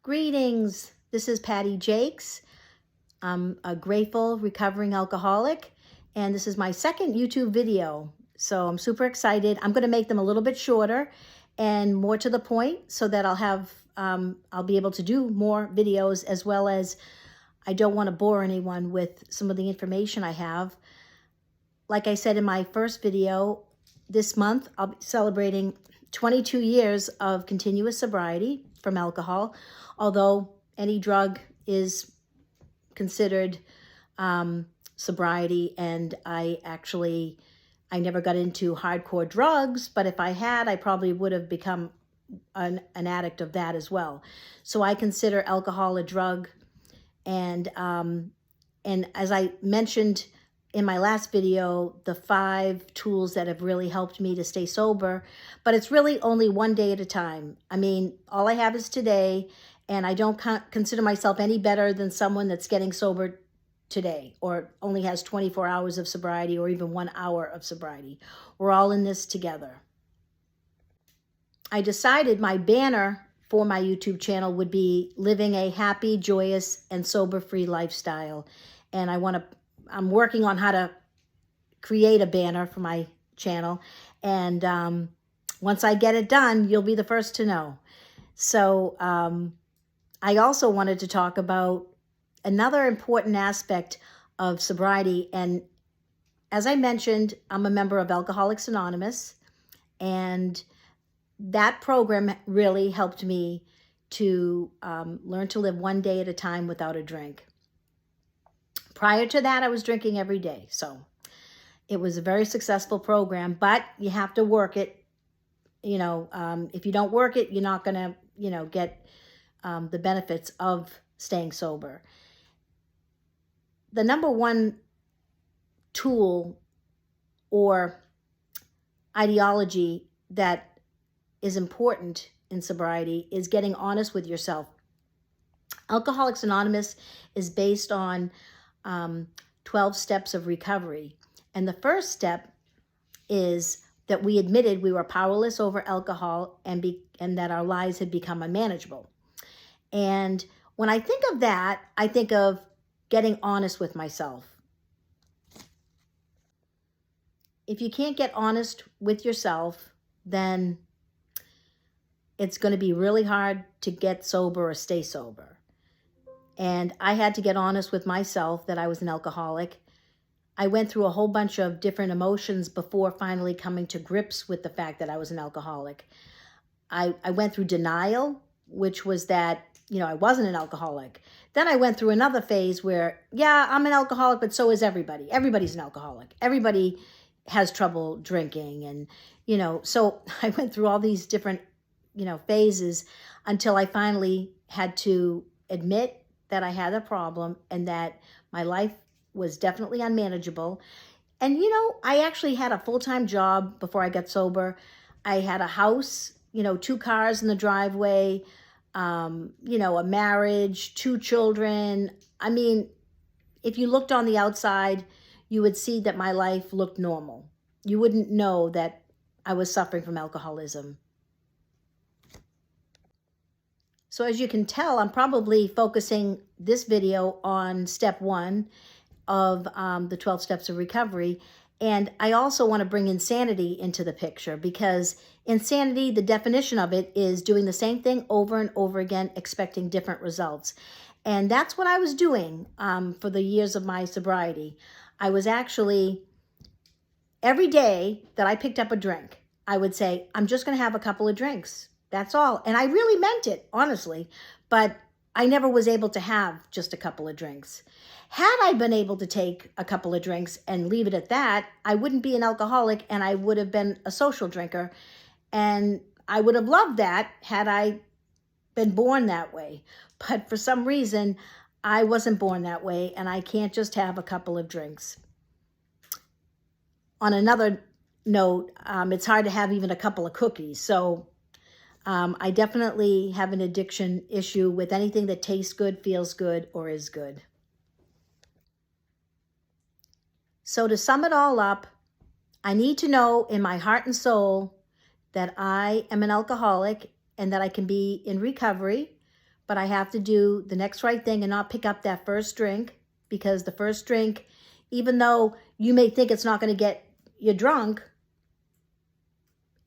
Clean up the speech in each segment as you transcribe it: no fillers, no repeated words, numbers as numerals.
Greetings, this is Patty Jakes. I'm a grateful, recovering alcoholic, and this is my second YouTube video. So I'm super excited. I'm going to make them a little bit shorter and more to the point so that I'll be able to do more videos, as well as I don't want to bore anyone with some of the information I have. Like I said in my first video, this month I'll be celebrating 22 years of continuous sobriety from alcohol, although any drug is considered sobriety, and I never got into hardcore drugs, but if I had, I probably would have become an addict of that as well. So I consider alcohol a drug, and as I mentioned in my last video, the 5 tools that have really helped me to stay sober, but it's really only one day at a time. I mean, all I have is today, and I don't consider myself any better than someone that's getting sober today or only has 24 hours of sobriety or even 1 hour of sobriety. We're all in this together. I decided my banner for my YouTube channel would be living a happy, joyous, and sober-free lifestyle. And I'm working on how to create a banner for my channel. And once I get it done, you'll be the first to know. So I also wanted to talk about another important aspect of sobriety. And as I mentioned, I'm a member of Alcoholics Anonymous, and that program really helped me to learn to live one day at a time without a drink. Prior to that, I was drinking every day. So it was a very successful program, but you have to work it. If you don't work it, you're not going to, get the benefits of staying sober. The number one tool or ideology that is important in sobriety is getting honest with yourself. Alcoholics Anonymous is based on 12 steps of recovery. And the first step is that we admitted we were powerless over alcohol and that our lives had become unmanageable. And when I think of that, I think of getting honest with myself. If you can't get honest with yourself, then it's going to be really hard to get sober or stay sober. And I had to get honest with myself that I was an alcoholic. I went through a whole bunch of different emotions before finally coming to grips with the fact that I was an alcoholic. I went through denial, which was that, I wasn't an alcoholic. Then I went through another phase where, yeah, I'm an alcoholic, but so is everybody. Everybody's an alcoholic. Everybody has trouble drinking. And, so I went through all these different, phases until I finally had to admit that I had a problem and that my life was definitely unmanageable. And, I actually had a full-time job before I got sober. I had a house, 2 cars in the driveway, a marriage, 2 children. I mean, if you looked on the outside, you would see that my life looked normal. You wouldn't know that I was suffering from alcoholism. So as you can tell, I'm probably focusing this video on step 1 of the 12 steps of recovery. And I also want to bring insanity into the picture, because insanity, the definition of it is doing the same thing over and over again, expecting different results. And that's what I was doing for the years of my sobriety. I was actually, every day that I picked up a drink, I would say, I'm just going to have a couple of drinks. That's all. And I really meant it, honestly. But I never was able to have just a couple of drinks. Had I been able to take a couple of drinks and leave it at that, I wouldn't be an alcoholic, and I would have been a social drinker. And I would have loved that had I been born that way. But for some reason, I wasn't born that way, and I can't just have a couple of drinks. On another note, it's hard to have even a couple of cookies. So I definitely have an addiction issue with anything that tastes good, feels good, or is good. So to sum it all up, I need to know in my heart and soul that I am an alcoholic and that I can be in recovery, but I have to do the next right thing and not pick up that first drink, because the first drink, even though you may think it's not going to get you drunk,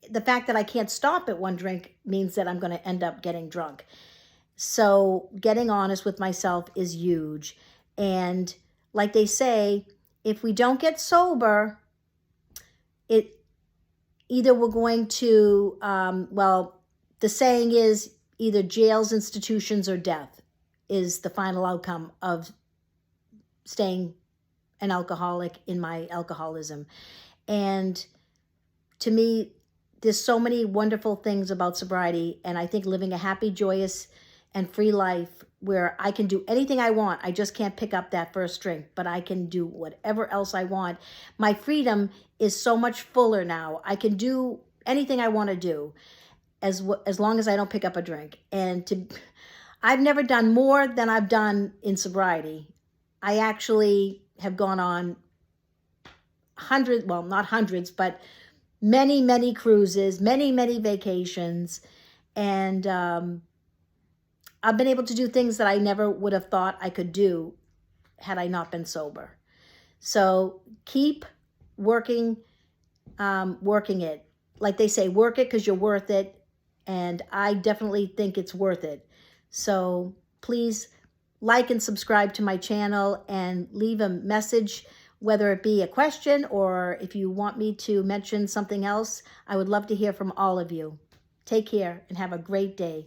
the fact that I can't stop at one drink means that I'm going to end up getting drunk. So getting honest with myself is huge. And like they say, if we don't get sober, either we're going to, well, the saying is either jails, institutions, or death is the final outcome of staying an alcoholic in my alcoholism. And to me, there's so many wonderful things about sobriety, and I think living a happy, joyous, and free life where I can do anything I want. I just can't pick up that first drink, but I can do whatever else I want. My freedom is so much fuller now. I can do anything I want to do as long as I don't pick up a drink. And I've never done more than I've done in sobriety. I actually have gone on hundreds, well, not hundreds, but many, many cruises, many, many vacations. And I've been able to do things that I never would have thought I could do had I not been sober. So keep working it. Like they say, work it because you're worth it. And I definitely think it's worth it. So please like and subscribe to my channel and leave a message, whether it be a question or if you want me to mention something else. I would love to hear from all of you. Take care and have a great day.